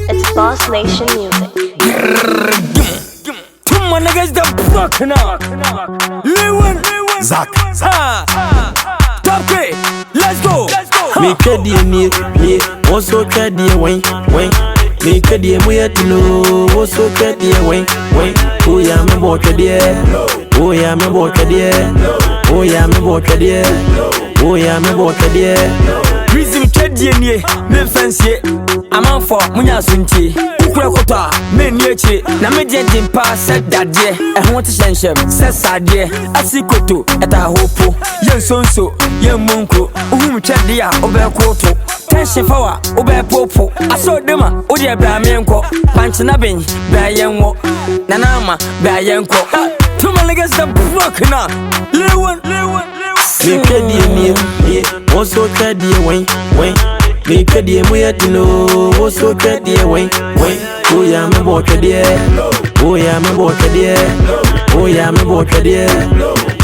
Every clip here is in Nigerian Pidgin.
It's Boss Nation music. Two my niggas the fuck now. Lilwin, Zack. Top K, let's go. Me kedi ni, also kedi wing. Me kedi muyatino, also kedi wing. Oh yeah, me boy kedi. Oh yeah, me boy kedi. Oh yeah, me boy kedi. Oh yeah, me boy kedi. Reason kedi ni, me fancy. I'm on for munya sunti. Ukura kota, me niechi. Na me jenjin pa set dadye. E want to senshem, set sadye. Asikoto, eta hopo. Yen sonso, yen munko. Chedi a obe koto. Tension power, obe popo. Aso dema, odi bra menko. Panch na ben, bra yenwo. Nanama, bra yenko. Two my niggas the broken now. Lilwin. Me kedi ni, also kedi wing. Me kedi muyatino, also kedi wing. Oh yeah, me boy kedi. Oh yeah, me boy kedi. Oh yeah, me boy kedi.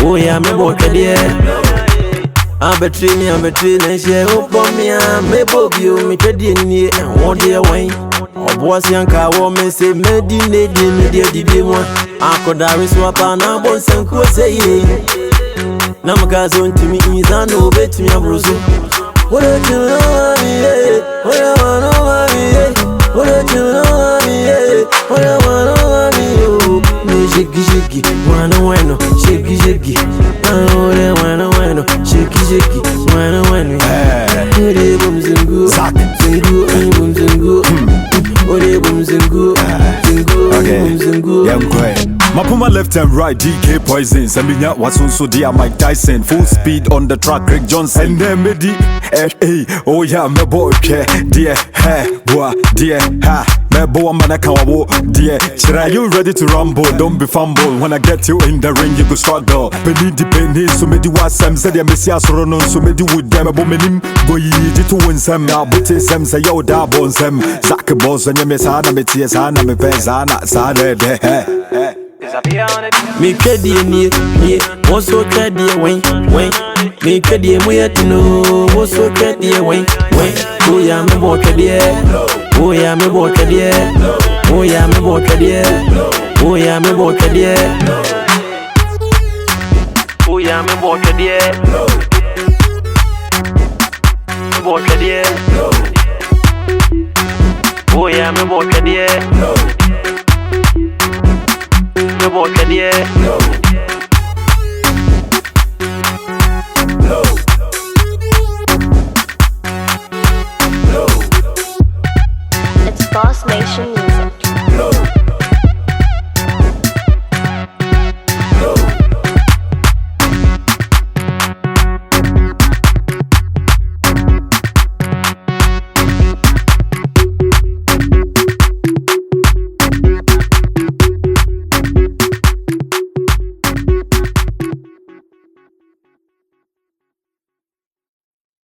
Oh yeah, me boy kedi. I'm between, she open me, me bob you, me kedi ni, one day away. Oh, boss, young car woman say, me di one. Uncle Darius wapa na boss and co say, Namakazo to me is an obey to me, Bruce. What do you know me? What do you want me? What do you know me? What do you want me? Shiki, wano, shiki. Wano, shiki, wano. Ore bum zingu, Zack. Bum zingu. Ore bum zingu, zingu. Yeah, I'm quiet. Mapuma left and right, DK Poison. Saminya Wasunso dia Mike Tyson. Full speed on the track, Rick Johnson. And then Medi, oh yeah, me boy, dear, boy, dear, me boy, manakawo, dear. Chira, you ready to rumble? Don't be fumble. When I get you in the ring, you go struggle. Penny depending, so me di wasam, said ya Messias Ronon, so me di with them, but menim, boy, did to win some now, but it's them, say yo, da bones them. Zack boss, and your messana, me tears, and me pezana, sada, Me kedi ni, also kedi wing. Me kedi muyatino, also kedi wing. Oh yeah, me boy kedi. Oh yeah, me boy kedi. Oh yeah, me boy kedi. Oh yeah, me boy kedi. Oh yeah, me boy kedi. Me boy kedi. Oh yeah, me boy kedi. Me boy kedi.